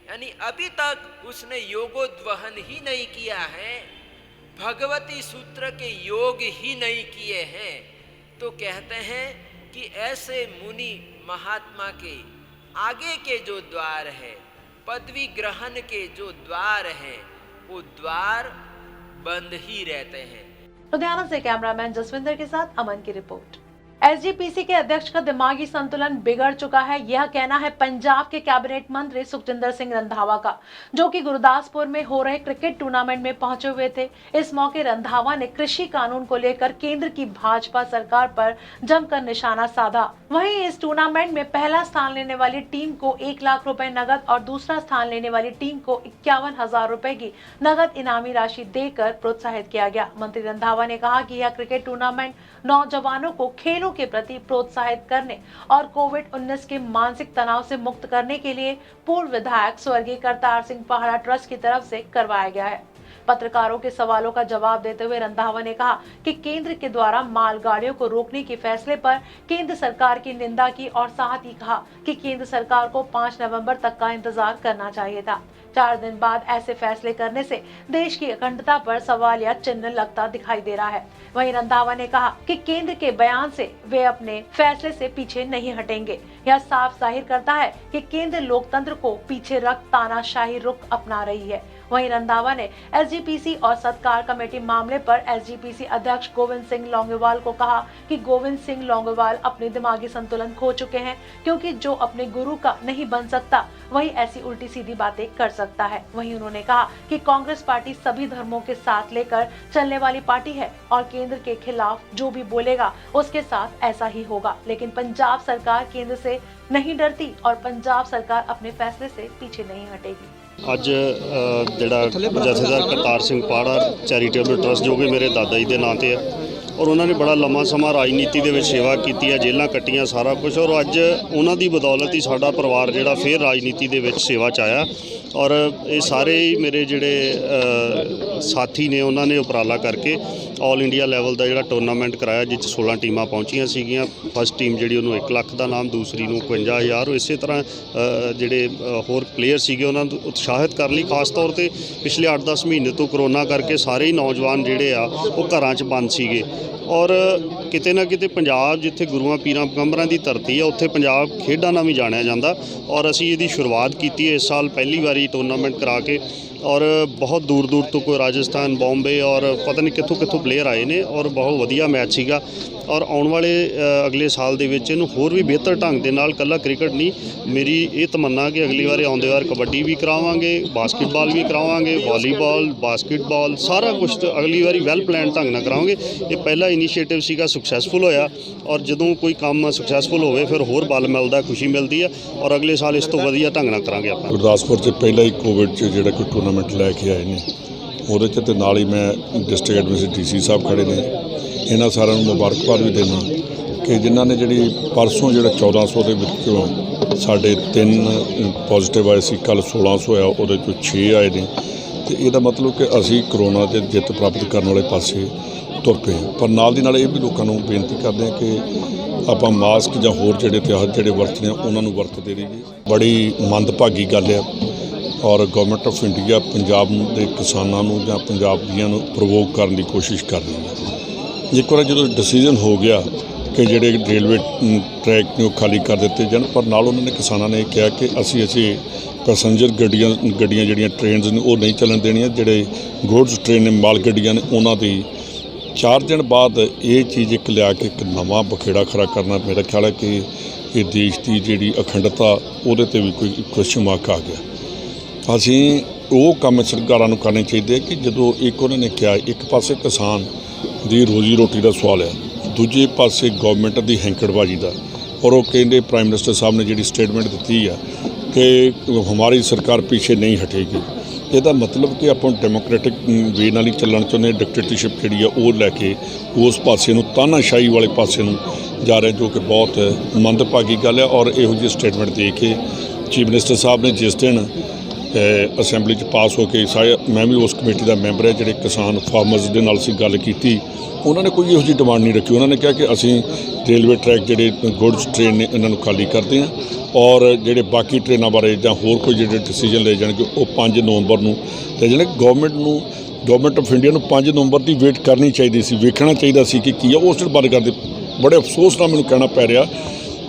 यानी अभी तक उसने योगोद्वहन ही नहीं किया है, भगवती सूत्र के योग ही नहीं किए हैं, तो कहते हैं कि ऐसे मुनि महात्मा के आगे के जो द्वार है, पदवी ग्रहण के जो द्वार हैं, वो द्वार बंद ही रहते हैं। लुधियाना से कैमरामैन जसविंदर के साथ अमन की रिपोर्ट। एसजीपीसी के अध्यक्ष का दिमागी संतुलन बिगड़ चुका है, यह कहना है पंजाब के कैबिनेट मंत्री सुखजिंदर सिंह रंधावा का, जो कि गुरदासपुर में हो रहे क्रिकेट टूर्नामेंट में पहुंचे हुए थे। इस मौके रंधावा ने कृषि कानून को लेकर केंद्र की भाजपा सरकार पर जमकर निशाना साधा। वहीं इस टूर्नामेंट में पहला स्थान लेने वाली टीम को 1 लाख रुपए नगद और दूसरा स्थान लेने वाली टीम को 51,000 रुपए की नगद इनामी राशि देकर प्रोत्साहित किया गया। मंत्री रंधावा ने कहा कि यह क्रिकेट टूर्नामेंट नौजवानों को खेलों के प्रति प्रोत्साहित करने और कोविड-19 के मानसिक तनाव से मुक्त करने के लिए पूर्व विधायक स्वर्गीय करतार सिंह पहाड़ा ट्रस्ट की तरफ से करवाया गया है। पत्रकारों के सवालों का जवाब देते हुए रंधावा ने कहा कि केंद्र के द्वारा मालगाड़ियों को रोकने के फैसले पर केंद्र सरकार की निंदा की और साथ ही कहा कि केंद्र सरकार को 5 नवंबर तक का इंतजार करना चाहिए था। 4 दिन बाद ऐसे फैसले करने से देश की अखंडता पर सवाल या चिन्ह लगता दिखाई दे रहा है। वहीं रंधावा ने कहा कि केंद्र के बयान से वे अपने फैसले से पीछे नहीं हटेंगे। यह साफ जाहिर करता है कि केंद्र लोकतंत्र को पीछे रख तानाशाही रुख अपना रही है। वहीं रंधावा ने एसजीपीसी और सत्कार कमेटी मामले पर एसजीपीसी अध्यक्ष गोविंद सिंह लौंगोवाल को कहा कि गोविंद सिंह लौंगोवाल अपने दिमागी संतुलन खो चुके हैं, क्योंकि जो अपने गुरु का नहीं बन सकता वही ऐसी उल्टी सीधी बातें कर सकता है। वहीं उन्होंने कहा कि कांग्रेस पार्टी सभी धर्मों के साथ लेकर चलने वाली पार्टी है और केंद्र के खिलाफ जो भी बोलेगा उसके साथ ऐसा ही होगा, लेकिन पंजाब सरकार केंद्र से नहीं डरती और पंजाब सरकार अपने फैसले से पीछे नहीं हटेगी। ਅੱਜ ਜਿਹੜਾ ਜਥੇਦਾਰ ਕਰਤਾਰ ਸਿੰਘ ਪਾੜਾ ਚੈਰੀਟੇਬਲ ਟਰਸਟ ਜੋ ਕਿ ਮੇਰੇ ਦਾਦਾ ਜੀ ਦੇ ਨਾਂ ਤੇ ਹੈ ਔਰ ਉਹਨਾਂ ਨੇ ਬੜਾ ਲੰਮਾ ਸਮਾਂ ਰਾਜਨੀਤੀ ਦੇ ਵਿੱਚ ਸੇਵਾ ਕੀਤੀ ਹੈ, ਜੇਲ੍ਹਾਂ ਕੱਟੀਆਂ, ਸਾਰਾ ਕੁਝ, ਔਰ ਅੱਜ ਉਹਨਾਂ ਦੀ ਬਦੌਲਤ ਹੀ ਸਾਡਾ ਪਰਿਵਾਰ ਜਿਹੜਾ ਫਿਰ ਰਾਜਨੀਤੀ ਦੇ ਵਿੱਚ ਸੇਵਾ 'ਚ ਆਇਆ ਔਰ ਇਹ ਸਾਰੇ ਹੀ ਮੇਰੇ ਜਿਹੜੇ ਸਾਥੀ ਨੇ ਉਹਨਾਂ ਨੇ ਉਪਰਾਲਾ ਕਰਕੇ ਆਲ ਇੰਡੀਆ ਲੈਵਲ ਦਾ ਜਿਹੜਾ ਟੂਰਨਾਮੈਂਟ ਕਰਾਇਆ ਜਿਸ 'ਚ 16 ਟੀਮਾਂ ਪਹੁੰਚੀਆਂ ਸੀਗੀਆਂ। ਫਸਟ ਟੀਮ ਜਿਹੜੀ ਉਹਨੂੰ 1 ਲੱਖ ਦਾ ਨਾਮ, ਦੂਸਰੀ ਨੂੰ 51,000। ਇਸੇ ਤਰ੍ਹਾਂ ਜਿਹੜੇ ਹੋਰ ਪਲੇਅਰ ਸੀਗੇ ਉਹਨਾਂ ਨੂੰ ਉਤਸ਼ਾਹਿਤ ਕਰਨ ਲਈ ਖਾਸ ਤੌਰ ਤੇ ਪਿਛਲੇ 8-10 ਮਹੀਨੇ ਤੋਂ ਕਰੋਨਾ ਕਰਕੇ ਸਾਰੇ ਹੀ ਨੌਜਵਾਨ ਜਿਹੜੇ ਆ ਉਹ ਘਰਾਂ 'ਚ ਬੰਦ ਸੀਗੇ ਔਰ ਕਿਤੇ ਨਾ ਕਿਤੇ ਪੰਜਾਬ ਜਿੱਥੇ ਗੁਰੂਆਂ ਪੀਰਾਂ ਪੈਗੰਬਰਾਂ ਦੀ ਧਰਤੀ ਆ ਉੱਥੇ ਪੰਜਾਬ ਖੇਡਾਂ ਨਾਲ ਵੀ ਜਾਣਿਆ ਜਾਂਦਾ ਔਰ ਅਸੀਂ ਇਹਦੀ ਸ਼ੁਰੂਆਤ ਕੀਤੀ ਹੈ ਇਸ ਸਾਲ ਪਹਿਲੀ ਵਾਰੀ ਟੂਰਨਾਮੈਂਟ ਕਰਾ ਕੇ ਔਰ ਬਹੁਤ ਦੂਰ ਦੂਰ ਤੋਂ ਕੋਈ ਰਾਜਸਥਾਨ, ਬੰਬੇ ਔਰ ਪਤਾ ਨਹੀਂ ਕਿੱਥੋਂ ਕਿੱਥੋਂ ਪਲੇਅਰ ਆਏ ਨੇ ਔਰ ਬਹੁਤ ਵਧੀਆ ਮੈਚ ਸੀਗਾ ਔਰ ਆਉਣ ਵਾਲੇ ਅਗਲੇ ਸਾਲ ਦੇ ਵਿੱਚ ਇਹਨੂੰ ਹੋਰ ਵੀ ਬਿਹਤਰ ਢੰਗ ਦੇ ਨਾਲ ਇਕੱਲਾ ਕ੍ਰਿਕਟ ਨਹੀਂ, ਮੇਰੀ ਇਹ ਤਮੰਨਾ ਕਿ ਅਗਲੀ ਵਾਰ ਆਉਂਦੇ ਵਾਰ ਕਬੱਡੀ ਵੀ ਕਰਾਵਾਂਗੇ, ਬਾਸਕਟਬਾਲ ਵੀ ਕਰਾਵਾਂਗੇ, ਵਾਲੀਬਾਲ, ਬਾਸਕਟਬਾਲ, ਸਾਰਾ ਕੁਝ ਅਗਲੀ ਵਾਰੀ ਵੈਲ ਪਲਾਨ ਢੰਗ ਨਾਲ ਕਰਾਵਾਂਗੇ। ਇਹ ਪਹਿਲਾ ਇਨੀਸ਼ੀਏਟਿਵ ਸੀਗਾ, ਸਕਸੈਸਫੁਲ ਹੋਇਆ ਔਰ ਜਦੋਂ ਕੋਈ ਕੰਮ ਸਕਸੈਸਫੁਲ ਹੋਵੇ ਫਿਰ ਹੋਰ ਬਲ ਮਿਲਦਾ, ਖੁਸ਼ੀ ਮਿਲਦੀ ਆ ਔਰ ਅਗਲੇ ਸਾਲ ਇਸ ਤੋਂ ਵਧੀਆ ਢੰਗ ਨਾਲ ਕਰਾਂਗੇ ਆਪਾਂ। ਗੁਰਦਾਸਪੁਰ 'ਚ ਪਹਿਲਾਂ ਹੀ ਕੋਵਿਡ 'ਚ ਜਿਹੜਾ ਕੋਈ ਟੂਰਨਾਮੈਂਟ ਲੈ ਕੇ ਆਏ ਨੇ ਉਹਦੇ 'ਚ ਤੇ ਨਾਲ ਹੀ ਮੈਂ ਡਿਸਟ੍ਰਿਕਟ ਐਡਮਿਨਿਸਟ੍ਰੇਟਰ DC ਸਾਹਿਬ ਖੜੇ ਨੇ, ਇਹਨਾਂ ਸਾਰਿਆਂ ਨੂੰ ਮੁਬਾਰਕਬਾਦ ਵੀ ਦੇਣਾ ਕਿ ਜਿਨ੍ਹਾਂ ਨੇ ਜਿਹੜੀ ਪਰਸੋਂ ਜਿਹੜਾ 1400 ਦੇ ਵਿੱਚੋਂ ਸਾਡੇ 3 ਪੋਜ਼ੀਟਿਵ ਆਏ ਸੀ, ਕੱਲ੍ਹ 1600 ਆਇਆ, ਉਹਦੇ 'ਚੋਂ 6 ਆਏ ਨੇ ਤੇ ਇਹਦਾ ਮਤਲਬ ਕਿ ਅਸੀਂ ਕਰੋਨਾ 'ਤੇ ਜਿੱਤ ਪ੍ਰਾਪਤ ਕਰਨ ਵਾਲੇ ਪਾਸੇ ਤੁਰ ਪਏ। ਪਰ ਨਾਲ ਦੀ ਨਾਲ ਇਹ ਵੀ ਲੋਕਾਂ ਨੂੰ ਬੇਨਤੀ ਕਰਦੇ ਹਾਂ ਕਿ ਆਪਾਂ ਮਾਸਕ ਜਾਂ ਹੋਰ ਜਿਹੜੇ ਤਿਉਹਾਰ ਜਿਹੜੇ ਵਰਤਦੇ ਆ ਉਹਨਾਂ ਨੂੰ ਵਰਤਦੇ ਰਹੀਏ। ਬੜੀ ਮੰਦਭਾਗੀ ਗੱਲ ਆ ਔਰ ਗਵਰਨਮੈਂਟ ਆਫ ਇੰਡੀਆ ਪੰਜਾਬ ਦੇ ਕਿਸਾਨਾਂ ਨੂੰ ਜਾਂ ਪੰਜਾਬੀਆਂ ਨੂੰ ਪ੍ਰਵੋਕ ਕਰਨ ਦੀ ਕੋਸ਼ਿਸ਼ ਕਰ ਰਹੀ ਹੈ। ਇੱਕ ਵਾਰ ਜਦੋਂ ਡਿਸੀਜਨ ਹੋ ਗਿਆ ਕਿ ਜਿਹੜੇ ਰੇਲਵੇ ਟਰੈਕ ਨੇ ਉਹ ਖਾਲੀ ਕਰ ਦਿੱਤੇ ਜਾਣ, ਪਰ ਨਾਲ ਉਹਨਾਂ ਨੇ ਕਿਸਾਨਾਂ ਨੇ ਕਿਹਾ ਕਿ ਅਸੀਂ ਪੈਸੰਜਰ ਗੱਡੀਆਂ ਜਿਹੜੀਆਂ ਟ੍ਰੇਨਸ ਨੇ ਉਹ ਨਹੀਂ ਚੱਲਣ ਦੇਣੀਆਂ, ਜਿਹੜੇ ਗੁਡਸ ਟ੍ਰੇਨ ਨੇ, ਮਾਲ ਗੱਡੀਆਂ ਨੇ, ਉਹਨਾਂ ਦੀ 4 ਦਿਨ ਬਾਅਦ ਇਹ ਚੀਜ਼ ਇੱਕ ਲਿਆ ਕੇ ਇੱਕ ਨਵਾਂ ਬਖੇੜਾ ਖੜਾ ਕਰਨਾ, ਮੇਰਾ ਖਿਆਲ ਹੈ ਕਿ ਇਹ ਦੇਸ਼ ਦੀ ਜਿਹੜੀ ਅਖੰਡਤਾ ਉਹਦੇ 'ਤੇ ਵੀ ਕੋਈ ਕੁਐਸਚਨ ਮਾਰਕ ਆ ਗਿਆ। ਅਸੀਂ ਉਹ ਕੰਮ ਸਰਕਾਰਾਂ ਨੂੰ ਕਰਨੇ ਚਾਹੀਦੇ ਕਿ ਜਦੋਂ ਇੱਕ ਉਹਨਾਂ ਨੇ ਕਿਹਾ ਇੱਕ ਪਾਸੇ ਕਿਸਾਨ ਦੀ ਰੋਜ਼ੀ ਰੋਟੀ ਦਾ ਸਵਾਲ ਹੈ, ਦੂਜੇ ਪਾਸੇ ਗਵਰਨਮੈਂਟ ਦੀ ਹੈਂਕੜਬਾਜ਼ੀ ਦਾ, ਔਰ ਉਹ ਕਹਿੰਦੇ ਪ੍ਰਾਈਮ ਮਿਨਿਸਟਰ ਸਾਹਿਬ ਨੇ ਜਿਹੜੀ ਸਟੇਟਮੈਂਟ ਦਿੱਤੀ ਆ ਕਿ ਹਮਾਰੀ ਸਰਕਾਰ ਪਿੱਛੇ ਨਹੀਂ ਹਟੇਗੀ, ਇਹਦਾ ਮਤਲਬ ਕਿ ਆਪਾਂ ਡੈਮੋਕ੍ਰੈਟਿਕ ਵੇ ਨਾਲ ਹੀ ਚੱਲਣ ਚਾਹੁੰਦੇ, ਡਿਕਟੇਟਰਸ਼ਿਪ ਜਿਹੜੀ ਆ ਉਹ ਲੈ ਕੇ ਉਸ ਪਾਸੇ ਨੂੰ, ਤਾਨਾਸ਼ਾਹੀ ਵਾਲੇ ਪਾਸੇ ਨੂੰ ਜਾ ਰਹੇ, ਜੋ ਕਿ ਬਹੁਤ ਮੰਦਭਾਗੀ ਗੱਲ ਹੈ। ਔਰ ਇਹੋ ਜਿਹੀ ਸਟੇਟਮੈਂਟ ਦੇ ਕੇ ਚੀਫ ਮਿਨਿਸਟਰ ਸਾਹਿਬ ਨੇ ਜਿਸ ਦਿਨ ਅਸੈਂਬਲੀ 'ਚ ਪਾਸ ਹੋ ਕੇ ਮੈਂ ਵੀ ਉਸ ਕਮੇਟੀ ਦਾ ਮੈਂਬਰ ਹੈ, ਜਿਹੜੇ ਕਿਸਾਨ ਫਾਰਮਰਸ ਦੇ ਨਾਲ ਅਸੀਂ ਗੱਲ ਕੀਤੀ, ਉਹਨਾਂ ਨੇ ਕੋਈ ਇਹੋ ਜਿਹੀ ਡਿਮਾਂਡ ਨਹੀਂ ਰੱਖੀ। ਉਹਨਾਂ ਨੇ ਕਿਹਾ ਕਿ ਅਸੀਂ ਰੇਲਵੇ ਟਰੈਕ ਜਿਹੜੇ ਗੁਡਸ ਟ੍ਰੇਨ ਨੇ ਇਹਨਾਂ ਨੂੰ ਖਾਲੀ ਕਰਦੇ ਹਾਂ ਔਰ ਜਿਹੜੇ ਬਾਕੀ ਟ੍ਰੇਨਾਂ ਬਾਰੇ ਜਾਂ ਹੋਰ ਕੋਈ ਜਿਹੜੇ ਡਿਸੀਜਨ ਲਏ ਜਾਣਗੇ ਉਹ 5 ਨਵੰਬਰ ਨੂੰ ਲਏ ਜਾਣਗੇ। ਗਵਰਨਮੈਂਟ ਆਫ ਇੰਡੀਆ ਨੂੰ 5 ਨਵੰਬਰ ਦੀ ਵੇਟ ਕਰਨੀ ਚਾਹੀਦੀ ਸੀ, ਵੇਖਣਾ ਚਾਹੀਦਾ ਸੀ ਕਿ ਕੀ ਆ, ਉਸ ਦਿਨ ਬੰਦ ਕਰਦੇ। ਬੜੇ ਅਫਸੋਸ ਨਾਲ ਮੈਨੂੰ ਕਹਿਣਾ ਪੈ ਰਿਹਾ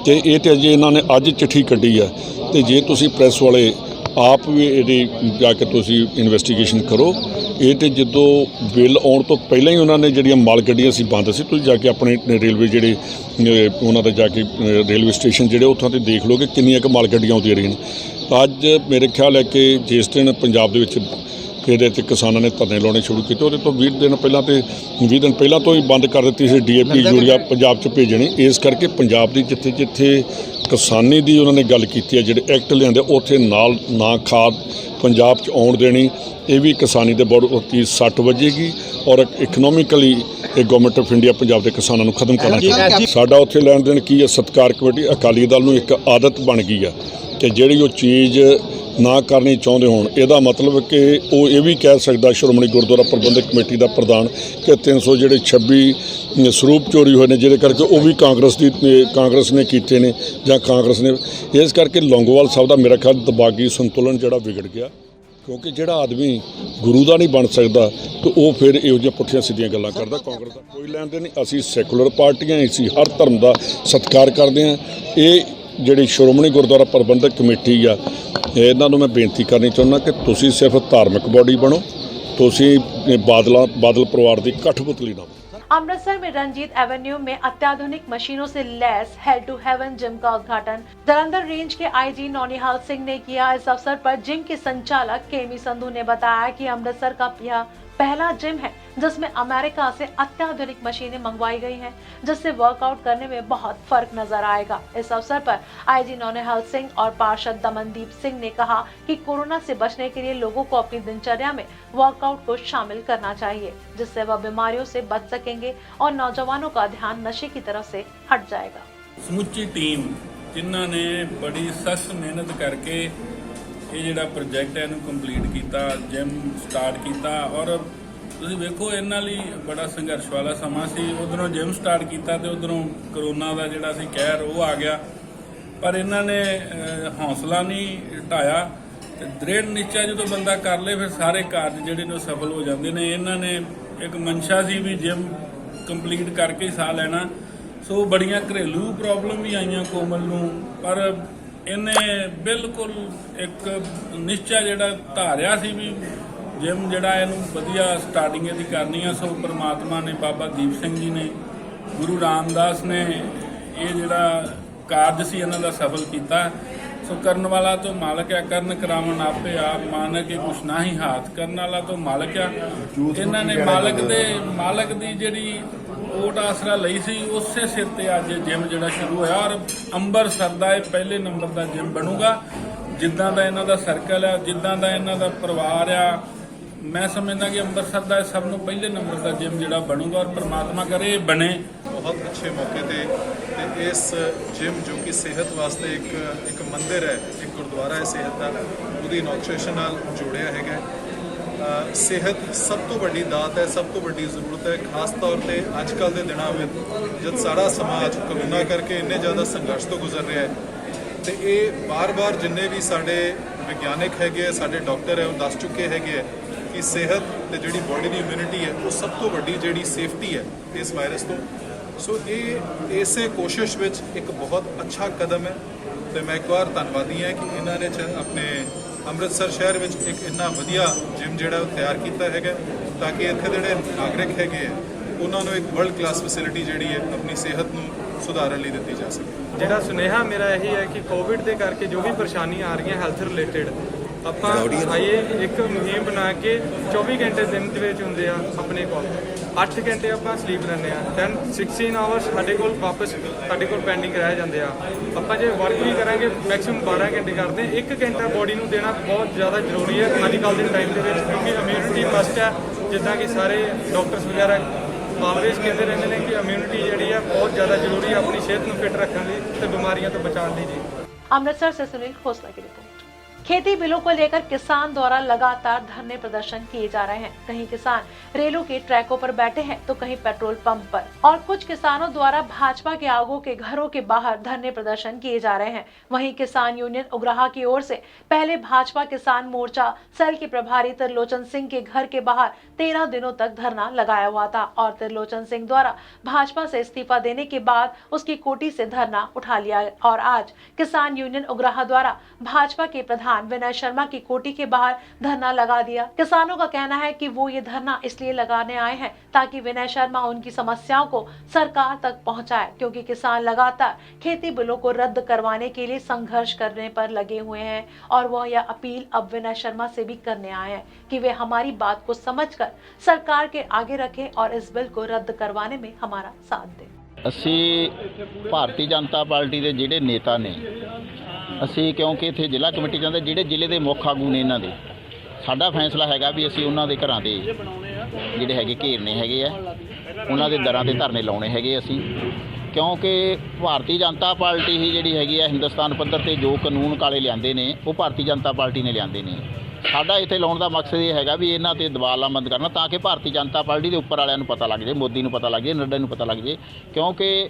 ਕਿ ਇਹ ਤਾਂ ਅਜੇ ਇਹਨਾਂ ਨੇ ਅੱਜ ਚਿੱਠੀ ਕੱਢੀ ਆ, ਤੇ ਜੇ ਤੁਸੀਂ ਪ੍ਰੈਸ ਵਾਲੇ ਆਪ ਵੀ ਇਹਦੀ ਜਾ ਕੇ ਤੁਸੀਂ ਇਨਵੈਸਟੀਗੇਸ਼ਨ ਕਰੋ। ਇਹ ਤਾਂ ਜਦੋਂ ਬਿੱਲ ਆਉਣ ਤੋਂ ਪਹਿਲਾਂ ਹੀ ਉਹਨਾਂ ਨੇ ਜਿਹੜੀਆਂ ਮਾਲ ਗੱਡੀਆਂ ਸੀ ਬੰਦ ਸੀ, ਤੁਸੀਂ ਜਾ ਕੇ ਆਪਣੇ ਰੇਲਵੇ ਜਿਹੜੇ ਉਹਨਾਂ ਦੇ ਜਾ ਕੇ ਰੇਲਵੇ ਸਟੇਸ਼ਨ ਜਿਹੜੇ ਉੱਥੋਂ 'ਤੇ ਦੇਖ ਲਓ ਕਿ ਕਿੰਨੀਆਂ ਕੁ ਮਾਲ ਗੱਡੀਆਂ ਆਉਂਦੀਆਂ ਰਹੀਆਂ ਨੇ। ਅੱਜ ਮੇਰੇ ਖਿਆਲ ਹੈ ਕਿ ਜਿਸ ਦਿਨ ਪੰਜਾਬ ਦੇ ਵਿੱਚ ਇਹਦੇ 'ਤੇ ਕਿਸਾਨਾਂ ਨੇ ਧਰਨੇ ਲਾਉਣੇ ਸ਼ੁਰੂ ਕੀਤੇ, ਉਹਦੇ ਤੋਂ 20 ਦਿਨ ਪਹਿਲਾਂ ਤੋਂ ਹੀ ਬੰਦ ਕਰ ਦਿੱਤੀ ਸੀ DAP ਯੂਰੀਆ ਪੰਜਾਬ 'ਚ ਭੇਜਣੀ। ਇਸ ਕਰਕੇ ਪੰਜਾਬ ਦੀ ਜਿੱਥੇ ਕਿਸਾਨੀ ਦੀ ਉਹਨਾਂ ਨੇ ਗੱਲ ਕੀਤੀ ਹੈ, ਜਿਹੜੇ ਐਕਟ ਲਿਆਂਦੇ ਉੱਥੇ ਨਾਲ ਨਾ ਖਾਦ ਪੰਜਾਬ 'ਚ ਆਉਣ ਦੇਣੀ, ਇਹ ਵੀ ਕਿਸਾਨੀ ਦੇ ਬਹੁਤ ਸੱਟ ਵੱਜੇਗੀ ਔਰ ਇਕਨੋਮਿਕਲੀ ਇਹ ਗਵਰਨਮੈਂਟ ਆਫ ਇੰਡੀਆ ਪੰਜਾਬ ਦੇ ਕਿਸਾਨਾਂ ਨੂੰ ਖਤਮ ਕਰਨਾ ਚਾਹੀਦਾ। ਸਾਡਾ ਉੱਥੇ ਲੈਣ ਦੇਣ ਕੀ ਹੈ, ਸਤਿਕਾਰ ਕਮੇਟੀ ਅਕਾਲੀ ਦਲ ਨੂੰ ਇੱਕ ਆਦਤ ਬਣ ਗਈ ਹੈ ਕਿ ਜਿਹੜੀ ਉਹ ਚੀਜ਼ ਨਾ ਕਰਨੀ ਚਾਹੁੰਦੇ ਹੋਣ, ਇਹਦਾ ਮਤਲਬ ਕਿ ਉਹ ਇਹ ਵੀ ਕਹਿ ਸਕਦਾ ਸ਼੍ਰੋਮਣੀ ਗੁਰਦੁਆਰਾ ਪ੍ਰਬੰਧਕ ਕਮੇਟੀ ਦਾ ਪ੍ਰਧਾਨ ਕਿ 326 ਸਰੂਪ ਚੋਰੀ ਹੋਏ ਨੇ, ਜਿਹਦੇ ਕਰਕੇ ਉਹ ਵੀ ਕਾਂਗਰਸ ਨੇ ਕੀਤੇ ਨੇ ਜਾਂ ਕਾਂਗਰਸ ਨੇ। ਇਸ ਕਰਕੇ ਲੌਂਗੋਵਾਲ ਸਾਹਿਬ ਦਾ ਮੇਰਾ ਖਿਆਲ ਦਿਮਾਗੀ ਸੰਤੁਲਨ ਜਿਹੜਾ ਵਿਗੜ ਗਿਆ, ਕਿਉਂਕਿ ਜਿਹੜਾ ਆਦਮੀ ਗੁਰੂ ਦਾ ਨਹੀਂ ਬਣ ਸਕਦਾ ਤੇ ਉਹ ਫਿਰ ਇਹੋ ਜਿਹੀਆਂ ਪੁੱਠੀਆਂ ਸਿੱਧੀਆਂ ਗੱਲਾਂ ਕਰਦਾ। ਕਾਂਗਰਸ ਦਾ ਕੋਈ ਲੈਣ ਦੇਣ ਨਹੀਂ, ਅਸੀਂ ਸੈਕੂਲਰ ਪਾਰਟੀਆਂ, ਅਸੀਂ ਹਰ ਧਰਮ ਦਾ ਸਤਿਕਾਰ ਕਰਦੇ ਹਾਂ। ਇਹ ਜਿਹੜੀ ਸ਼੍ਰੋਮਣੀ ਗੁਰਦੁਆਰਾ ਪ੍ਰਬੰਧਕ ਕਮੇਟੀ ਆ ਇਹਨਾਂ ਨੂੰ ਮੈਂ ਬੇਨਤੀ ਕਰਨੀ ਚਾਹੁੰਦਾ ਕਿ ਤੁਸੀਂ ਸਿਰਫ ਧਾਰਮਿਕ ਬੋਡੀ ਬਣੋ, ਤੁਸੀਂ ਬਾਦਲ ਪਰਿਵਾਰ ਦੀ ਕਠਪੁਤਲੀ ਨਾ। अमृतसर में रंजीत एवेन्यू में अत्याधुनिक मशीनों से lace hello to heaven gym का उद्घाटन जालंधर रेंज के आईजी नौनिहाल सिंह ने किया। इस अवसर पर जिम के संचालक केमी संधू ने बताया कि अमृतसर का यह पहला जिम है जिसमें अमेरिका से अत्याधुनिक मशीनें मंगवाई गई हैं, जिससे वर्कआउट करने में बहुत फर्क नजर आएगा। इस अवसर पर आईजी नौनिहाल सिंह और पार्षद दमनदीप सिंह ने कहा कि कोरोना से बचने के लिए लोगों को अपनी दिनचर्या में वर्कआउट को शामिल करना चाहिए, जिससे वह बीमारियों से बच सकेंगे और नौजवानों का ध्यान नशे की तरफ से हट जाएगा। ਸਮੁੱਚੀ ਟੀਮ ਜਿਨ੍ਹਾਂ ਨੇ ਬੜੀ ਸਖਤ ਮਿਹਨਤ ਕਰਕੇ ਇਹ ਜਿਹੜਾ ਪ੍ਰੋਜੈਕਟ ਹੈ ਇਹਨੂੰ ਕੰਪਲੀਟ ਕੀਤਾ, ਜਿਮ ਸਟਾਰਟ ਕੀਤਾ। ਔਰ ਤੁਸੀਂ ਵੇਖੋ ਇਹਨਾਂ ਲਈ ਬੜਾ ਸੰਘਰਸ਼ ਵਾਲਾ ਸਮਾਂ ਸੀ। ਉਧਰੋਂ ਜਿਮ ਸਟਾਰਟ ਕੀਤਾ ਤੇ ਉਧਰੋਂ ਕਰੋਨਾ ਦਾ ਜਿਹੜਾ ਸੀ ਕਹਿਰ ਉਹ ਆ ਗਿਆ, ਪਰ ਇਹਨਾਂ ਨੇ ਹੌਸਲਾ ਨਹੀਂ ਢਾਇਆ ਤੇ ਦ੍ਰਿੜ ਨਿਸ਼ਚਾ ਜਦੋਂ ਬੰਦਾ ਕਰ ਲੇ ਫਿਰ ਸਾਰੇ ਕਾਰਜ ਜਿਹੜੇ ਨੇ ਸਫਲ ਹੋ ਜਾਂਦੇ ਨੇ। ਇਹਨਾਂ ਨੇ ਇੱਕ ਮਨਸ਼ਾ ਸੀ ਵੀ ਜਿਮ ਕੰਪਲੀਟ ਕਰਕੇ ਹੀ ਸਾਹ ਲੈਣਾ। ਸੋ ਬੜੀਆਂ ਘਰੇਲੂ ਪ੍ਰੋਬਲਮ ਵੀ ਆਈਆਂ ਕੋਮਲ ਨੂੰ, ਪਰ ਇਹਨੇ ਬਿਲਕੁਲ ਇੱਕ ਨਿਸ਼ਚਾ ਜਿਹੜਾ ਧਾਰਿਆ ਸੀ ਵੀ ਜਿਮ ਜਿਹੜਾ ਇਹਨੂੰ ਵਧੀਆ ਸਟਾਰਟਿੰਗ ਇਹਦੀ ਕਰਨੀ ਆ। ਸੋ ਪ੍ਰਮਾਤਮਾ ਨੇ, ਬਾਬਾ ਦੀਪ ਸਿੰਘ ਜੀ ਨੇ, ਗੁਰੂ ਰਾਮਦਾਸ ਨੇ ਇਹ ਜਿਹੜਾ ਕਾਰਜ ਸੀ ਇਹਨਾਂ ਦਾ ਸਫਲ ਕੀਤਾ। ਸੋ ਕਰਨ ਵਾਲਾ ਤੋਂ ਮਾਲਕ ਆ, ਕਰਨ ਕਰਾਵਣ ਆਪੇ ਆਪ, ਮਾਨਕ ਇਹ ਕੁਛ ਨਾ ਹੀ ਹਾਥ, ਕਰਨ ਵਾਲਾ ਤੋਂ ਮਾਲਕ ਆ। ਇਹਨਾਂ ਨੇ ਮਾਲਕ ਦੀ ਜਿਹੜੀ ਓਟ ਆਸਰਾ ਲਈ ਸੀ, ਉਸੇ ਸਿਰ ਤੇ ਅੱਜ ਜਿਮ ਜਿਹੜਾ ਸ਼ੁਰੂ ਹੋਇਆ। ਔਰ ਅੰਮ੍ਰਿਤਸਰ ਦਾ ਇਹ ਪਹਿਲੇ ਨੰਬਰ ਦਾ ਜਿਮ ਬਣੂਗਾ। ਜਿੱਦਾਂ ਦਾ ਇਹਨਾਂ ਦਾ ਸਰਕਲ ਆ, ਜਿੱਦਾਂ ਦਾ ਇਹਨਾਂ ਦਾ ਪਰਿਵਾਰ ਆ, ਮੈਂ ਸਮਝਦਾ ਕਿ ਅੰਮ੍ਰਿਤਸਰ ਦਾ ਸਭ ਨੂੰ ਪਹਿਲੇ ਨੰਬਰ ਦਾ ਜਿਮ ਜਿਹੜਾ ਬਣੂਗਾ। ਔਰ ਪ੍ਰਮਾਤਮਾ ਕਰੇ ਇਹ ਬਣੇ। बहुत अच्छे मौके ते इस जिम जो कि सेहत वास्ते एक मंदिर है, एक गुरुद्वारा है सेहत का, उसकी इनॉग्रेशन नाल जोड़िया है। सेहत सब तो वड्डी दात है, सब तो वड्डी जरूरत है, खास तौर पर अजकल के दिनों में जब सारा समाज कोरोना करके इन्ने ज़्यादा संघर्ष तो गुजर रहा है। तो ये बार बार जिन्ने भी साढ़े विज्ञानिक है, साढ़े डॉक्टर है, वो दस चुके हैं कि सेहत ते जिहड़ी बॉडी की इम्यूनिटी है वो सब तो वड्डी जिहड़ी सेफ्टी है इस वायरस तो। सो ये इसे कोशिश विच एक बहुत अच्छा कदम है। तो मैं एक बार धन्नवादी है कि इन्होंने अपने अमृतसर शहर में एक इन्ना वधिया जिम जिहड़ा तैयार किया है, ताकि इत्थे जिहड़े नागरिक है उन्होंने एक वर्ल्ड क्लास फैसिलिटी जिहड़ी है अपनी सेहत नूं सुधारन लई दित्ती जा सके। ਜਿਹੜਾ ਸੁਨੇਹਾ ਮੇਰਾ ਇਹੀ ਹੈ ਕਿ ਕੋਵਿਡ ਦੇ ਕਰਕੇ ਜੋ ਵੀ ਪਰੇਸ਼ਾਨੀਆਂ ਆ ਰਹੀਆਂ ਹੈਲਥ ਰਿਲੇਟਡ, ਆਪਾਂ ਆਈਏ ਇੱਕ ਮੁਹਿੰਮ ਬਣਾ ਕੇ 24 ਘੰਟੇ ਦਿਨ ਦੇ ਵਿੱਚ ਹੁੰਦੇ ਆ ਆਪਣੇ ਕੋਲ 8 ਘੰਟੇ ਆਪਾਂ ਸਲੀਪ ਲੈਂਦੇ ਆ, ਦੈਨ 16 ਆਵਰਸ ਸਾਡੇ ਕੋਲ ਵਾਪਸ ਸਾਡੇ ਕੋਲ ਪੈਂਡਿੰਗ ਰਹਿ ਜਾਂਦੇ ਆ। ਆਪਾਂ ਜੇ ਵਰਕ ਵੀ ਕਰਾਂਗੇ ਮੈਕਸਿਮਮ 12 ਘੰਟੇ ਕਰਦੇ ਆ। 1 ਘੰਟਾ ਬੋਡੀ ਨੂੰ ਦੇਣਾ ਬਹੁਤ ਜ਼ਿਆਦਾ ਜ਼ਰੂਰੀ ਹੈ ਅੱਜ ਕੱਲ੍ਹ ਦੇ ਟਾਈਮ ਦੇ ਵਿੱਚ, ਕਿਉਂਕਿ ਇਮਿਊਨਿਟੀ ਮਸਟ ਹੈ। ਜਿੱਦਾਂ ਕਿ ਸਾਰੇ ਡਾਕਟਰਸ ਵਗੈਰਾ ਆਲਵੇਜ਼ ਕਹਿੰਦੇ ਰਹਿੰਦੇ ਨੇ ਕਿ ਇਮਿਊਨਿਟੀ ਜਿਹੜੀ ਹੈ ਬਹੁਤ ਜ਼ਿਆਦਾ ਜ਼ਰੂਰੀ ਹੈ ਆਪਣੀ ਸਿਹਤ ਨੂੰ ਫਿੱਟ ਰੱਖਣ ਲਈ ਤੇ ਬਿਮਾਰੀਆਂ ਤੋਂ ਬਚਾਉਣ ਲਈ ਜੀ। अमृतसर से सुनील खोसला की रिपोर्ट। खेती बिलों को लेकर किसान द्वारा लगातार धरने प्रदर्शन किए जा रहे हैं। कहीं किसान रेलों के ट्रैकों पर बैठे हैं तो कहीं पेट्रोल पंप पर, और कुछ किसानों द्वारा भाजपा के आगू के घरों के बाहर धरने प्रदर्शन किए जा रहे हैं। वहीं किसान यूनियन उग्राहा की ओर से पहले भाजपा किसान मोर्चा सेल के प्रभारी त्रिलोचन सिंह के घर के बाहर 13 दिनों तक धरना लगाया हुआ था, और त्रिलोचन सिंह द्वारा भाजपा से इस्तीफा देने के बाद उसकी कोठी से धरना उठा लिया। और आज किसान यूनियन उग्राहा द्वारा भाजपा के प्रधान विनय शर्मा की कोठी के बाहर धरना लगा दिया। किसानों का कहना है कि वो ये धरना इसलिए लगाने आए हैं ताकि विनय शर्मा उनकी समस्याओं को सरकार तक पहुंचाए, क्योंकि किसान लगातार खेती बिलों को रद्द करवाने के लिए संघर्ष करने पर लगे हुए हैं। और वह यह अपील अब विनय शर्मा से भी करने आए हैं कि वे हमारी बात को समझकर सरकार के आगे रखें और इस बिल को रद्द करवाने में हमारा साथ दें। ਅਸੀਂ ਭਾਰਤੀ ਜਨਤਾ ਪਾਰਟੀ ਦੇ ਜਿਹੜੇ ਨੇਤਾ ਨੇ, ਅਸੀਂ ਕਿਉਂਕਿ ਇੱਥੇ ਜ਼ਿਲ੍ਹਾ ਕਮੇਟੀ ਜਾਂਦੇ ਜਿਹੜੇ ਜ਼ਿਲ੍ਹੇ ਦੇ ਮੁੱਖ ਆਗੂ ਨੇ ਇਹਨਾਂ ਦੇ, ਸਾਡਾ ਫੈਸਲਾ ਹੈਗਾ ਵੀ ਅਸੀਂ ਉਹਨਾਂ ਦੇ ਘਰਾਂ ਦੇ ਜਿਹੜੇ ਹੈਗੇ ਘੇਰਨੇ ਹੈਗੇ ਆ, ਉਹਨਾਂ ਦੇ ਦਰਾਂ ਤੇ ਧਰਨੇ ਲਾਉਣੇ ਹੈਗੇ ਅਸੀਂ, ਕਿਉਂਕਿ ਭਾਰਤੀ ਜਨਤਾ ਪਾਰਟੀ ਹੀ ਜਿਹੜੀ ਹੈਗੀ ਆ ਹਿੰਦੁਸਤਾਨ ਪੱਧਰ ਤੇ ਜੋ ਕਾਨੂੰਨ ਕਾਲੇ ਲਿਆਂਦੇ ਨੇ ਉਹ ਭਾਰਤੀ ਜਨਤਾ ਪਾਰਟੀ ਨੇ ਲਿਆਂਦੇ ਨੇ। ਸਾਡਾ ਇੱਥੇ ਲਾਉਣ ਦਾ ਮਕਸਦ ਇਹ ਹੈਗਾ ਵੀ ਇਹਨਾਂ ਤੇ ਦਬਾਅ ਲਾਮਬੰਦ ਕਰਨਾ, ਤਾਂ ਕਿ ਭਾਰਤੀ ਜਨਤਾ ਪਾਰਟੀ ਦੇ ਉੱਪਰ ਵਾਲਿਆਂ ਨੂੰ ਪਤਾ ਲੱਗ ਜਾਏ, ਮੋਦੀ ਨੂੰ ਪਤਾ ਲੱਗ ਜਾਏ, ਨੱਡਾ ਨੂੰ ਪਤਾ ਲੱਗ ਜਾਏ। ਕਿਉਂਕਿ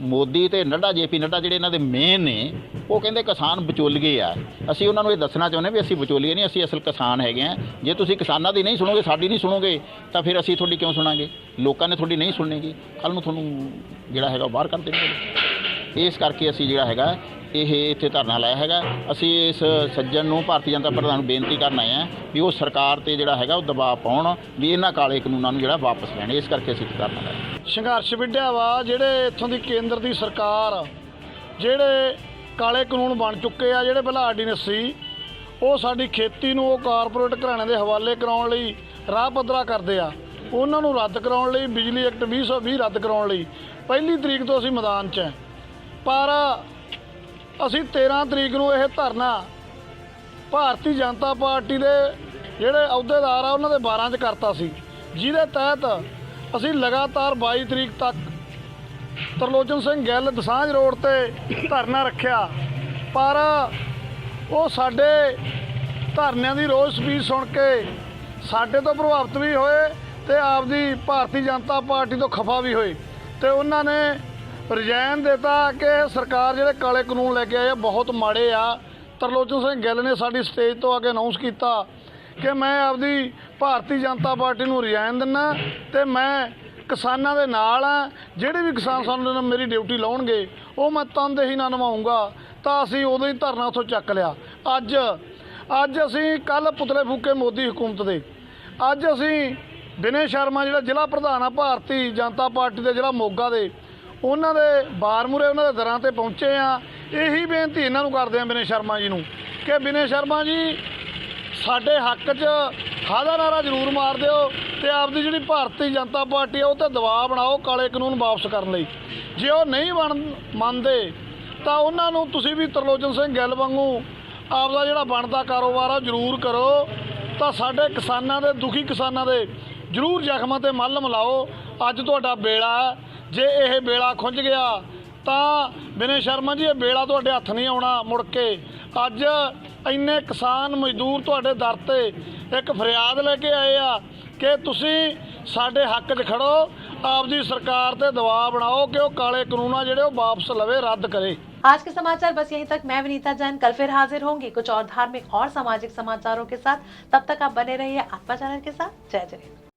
ਮੋਦੀ ਤੇ ਨੱਡਾ, JP ਨੱਡਾ ਜਿਹੜੇ ਇਹਨਾਂ ਦੇ ਮੇਨ ਨੇ, ਉਹ ਕਹਿੰਦੇ ਕਿਸਾਨ ਵਿਚੋਲੀਏ ਆ। ਅਸੀਂ ਉਹਨਾਂ ਨੂੰ ਇਹ ਦੱਸਣਾ ਚਾਹੁੰਦੇ ਵੀ ਅਸੀਂ ਵਿਚੋਲੀਏ ਨਹੀਂ, ਅਸੀਂ ਅਸਲ ਕਿਸਾਨ ਹੈਗੇ ਆ। ਜੇ ਤੁਸੀਂ ਕਿਸਾਨਾਂ ਦੀ ਨਹੀਂ ਸੁਣੋਗੇ, ਸਾਡੀ ਨਹੀਂ ਸੁਣੋਗੇ, ਤਾਂ ਫਿਰ ਅਸੀਂ ਤੁਹਾਡੀ ਕਿਉਂ ਸੁਣਾਂਗੇ? ਲੋਕਾਂ ਨੇ ਤੁਹਾਡੀ ਨਹੀਂ ਸੁਣਨੇਗੀ, ਕੱਲ੍ਹ ਨੂੰ ਤੁਹਾਨੂੰ ਜਿਹੜਾ ਹੈਗਾ ਬਾਹਰ ਕਰ ਦੇਣਗੇ। ਇਸ ਕਰਕੇ ਅਸੀਂ ਜਿਹੜਾ ਹੈਗਾ ਇਹ ਇੱਥੇ ਧਰਨਾ ਲਾਇਆ ਹੈਗਾ। ਅਸੀਂ ਇਸ ਸੱਜਣ ਨੂੰ ਭਾਰਤੀ ਜਨਤਾ ਪਾਰਟੀ ਨੂੰ ਬੇਨਤੀ ਕਰਨ ਆਏ ਹਾਂ ਵੀ ਉਹ ਸਰਕਾਰ ਤੇ ਜਿਹੜਾ ਹੈਗਾ ਉਹ ਦਬਾਅ ਪਾਉਣ ਵੀ ਇਹਨਾਂ ਕਾਲੇ ਕਾਨੂੰਨਾਂ ਨੂੰ ਜਿਹੜਾ ਵਾਪਸ ਲੈਣ। ਇਸ ਕਰਕੇ ਅਸੀਂ ਧਰਨਾ ਲਾਇਆ। ਸੰਘਰਸ਼ ਵਿੱਢਿਆ ਵਾ ਜਿਹੜੇ ਇੱਥੋਂ ਦੀ ਕੇਂਦਰ ਦੀ ਸਰਕਾਰ ਜਿਹੜੇ ਕਾਲੇ ਕਾਨੂੰਨ ਬਣ ਚੁੱਕੇ ਆ, ਜਿਹੜੇ ਪਹਿਲਾਂ ਆਰਡੀਨੈਂਸ ਸੀ, ਉਹ ਸਾਡੀ ਖੇਤੀ ਨੂੰ ਉਹ ਕਾਰਪੋਰੇਟ ਘਰਾਣਿਆਂ ਦੇ ਹਵਾਲੇ ਕਰਾਉਣ ਲਈ ਰਾਹ ਪੱਧਰਾ ਕਰਦੇ ਆ। ਉਹਨਾਂ ਨੂੰ ਰੱਦ ਕਰਾਉਣ ਲਈ ਬਿਜਲੀ ਐਕਟ 2020 ਰੱਦ ਕਰਾਉਣ ਲਈ 1 ਤਰੀਕ ਤੋਂ ਅਸੀਂ ਮੈਦਾਨ 'ਚ ਹੈ। ਪਰ ਅਸੀਂ 13 ਤਰੀਕ ਨੂੰ ਇਹ ਧਰਨਾ ਭਾਰਤੀ ਜਨਤਾ ਪਾਰਟੀ ਦੇ ਜਿਹੜੇ ਅਹੁਦੇਦਾਰ ਆ ਉਹਨਾਂ ਦੇ 12 'ਚ ਕਰਤਾ ਸੀ, ਜਿਹਦੇ ਤਹਿਤ ਅਸੀਂ ਲਗਾਤਾਰ 22 ਤਰੀਕ ਤੱਕ ਤਰਲੋਚਨ ਸਿੰਘ ਗਿੱਲ ਦਸਾਂਝ ਰੋਡ ਤੇ ਧਰਨਾ ਰੱਖਿਆ। ਪਰ ਉਹ ਸਾਡੇ ਧਰਨਿਆਂ ਦੀ ਰੋਜ਼ ਸਪੀਚ ਸੁਣ ਕੇ ਸਾਡੇ ਤੋਂ ਪ੍ਰਭਾਵਿਤ ਵੀ ਹੋਏ ਤੇ ਆਪਦੀ ਭਾਰਤੀ ਜਨਤਾ ਪਾਰਟੀ ਤੋਂ ਖਫਾ ਵੀ ਹੋਏ ਤੇ ਉਹਨਾਂ ਨੇ ਰਿਜ਼ਾਈਨ ਦਿੱਤਾ ਕਿ ਸਰਕਾਰ ਜਿਹੜੇ ਕਾਲੇ ਕਾਨੂੰਨ ਲੈ ਕੇ ਆਏ ਆ ਬਹੁਤ ਮਾੜੇ ਆ। ਤਰਲੋਚਨ ਸਿੰਘ ਗਿੱਲ ਨੇ ਸਾਡੀ ਸਟੇਜ ਤੋਂ ਆ ਕੇ ਅਨਾਉਂਸ ਕੀਤਾ ਕਿ ਮੈਂ ਆਪਦੀ ਭਾਰਤੀ ਜਨਤਾ ਪਾਰਟੀ ਨੂੰ ਰਿਜ਼ਾਈਨ ਦਿੰਦਾ ਤੇ ਮੈਂ ਕਿਸਾਨਾਂ ਦੇ ਨਾਲ ਆ। ਜਿਹੜੇ ਵੀ ਕਿਸਾਨ ਸਾਨੂੰ ਮੇਰੀ ਡਿਊਟੀ ਲਾਉਣਗੇ ਉਹ ਮੈਂ ਤਨਦੇਹੀ ਨਾਲ ਨਿਭਾਊਂਗਾ। ਤਾਂ ਅਸੀਂ ਉਦੋਂ ਹੀ ਧਰਨਾ ਉੱਥੋਂ ਚੱਕ ਲਿਆ। ਅੱਜ ਅਸੀਂ ਕੱਲ੍ਹ ਪੁਤਲੇ ਫੂਕੇ ਮੋਦੀ ਹਕੂਮਤ ਦੇ। ਅੱਜ ਅਸੀਂ ਵਿਨੇ ਸ਼ਰਮਾ ਜਿਹੜਾ ਜ਼ਿਲ੍ਹਾ ਪ੍ਰਧਾਨ ਆ ਭਾਰਤੀ ਜਨਤਾ ਪਾਰਟੀ ਦੇ ਜ਼ਿਲ੍ਹਾ ਮੋਗਾ ਦੇ, ਉਹਨਾਂ ਦੇ ਬਾਰ ਮੂਹਰੇ ਉਹਨਾਂ ਦੇ ਦਰਾਂ ਤੇ ਪਹੁੰਚੇ ਆ। ਇਹੀ ਬੇਨਤੀ ਇਹਨਾਂ ਨੂੰ ਕਰਦੇ ਆ ਵਿਨੇ ਸ਼ਰਮਾ ਜੀ ਨੂੰ ਕਿ ਵਿਨੇ ਸ਼ਰਮਾ ਜੀ ਸਾਡੇ ਹੱਕ 'ਚ ਹਾਂ ਦਾ ਨਾਰਾ ਜ਼ਰੂਰ ਮਾਰ ਦਿਓ ਤੇ ਆਪਦੀ ਜਿਹੜੀ ਭਾਰਤੀ ਜਨਤਾ ਪਾਰਟੀ ਆ ਉਹ 'ਤੇ ਦਬਾਅ ਬਣਾਓ ਕਾਲੇ ਕਾਨੂੰਨ ਵਾਪਸ ਕਰਨ ਲਈ। ਜੇ ਉਹ ਨਹੀਂ ਮੰਨਦੇ ਤਾਂ ਉਹਨਾਂ ਨੂੰ ਤੁਸੀਂ ਵੀ ਤਰਲੋਚਨ ਸਿੰਘ ਗਿੱਲ ਵਾਂਗੂ ਆਪਦਾ ਜਿਹੜਾ ਬਣਦਾ ਕਾਰੋਬਾਰ ਆ ਜ਼ਰੂਰ ਕਰੋ। ਤਾਂ ਸਾਡੇ ਕਿਸਾਨਾਂ ਦੇ ਦੁਖੀ ਕਿਸਾਨਾਂ ਦੇ ਜ਼ਰੂਰ ਜ਼ਖਮਾਂ 'ਤੇ ਮੱਲਮ ਲਾਓ। ਅੱਜ ਤੁਹਾਡਾ ਵੇਲਾ, ਜੇ ਇਹ ਵੇਲਾ ਖੁੰਝ ਗਿਆ ਤਾਂ ਵਿਨੇ ਸ਼ਰਮਾ ਜੀ ਇਹ ਵੇਲਾ ਤੁਹਾਡੇ ਹੱਥ ਨਹੀਂ ਆਉਣਾ ਮੁੜ ਕੇ। ਅੱਜ ਇੰਨੇ ਕਿਸਾਨ ਮਜ਼ਦੂਰ ਤੁਹਾਡੇ ਦਰ ਤੇ ਇੱਕ ਫਰਿਆਦ ਲੈ ਕੇ ਆਏ ਆ ਕਿ ਤੁਸੀਂ ਸਾਡੇ ਹੱਕ 'ਚ ਖੜੋ, ਆਪਦੀ सरकार पे दबाव बनाओ कि वो काले कानून ਜਿਹੜੇ ਉਹ वापस लवे, रद्द करे। आज के समाचार बस यहीं तक। मैं विनीता जैन कल फिर हाजिर होंगी कुछ और धार्मिक और सामाजिक समाचारों के साथ। तब तक आप बने रहिए आत्मा चैनल के साथ। जय जय।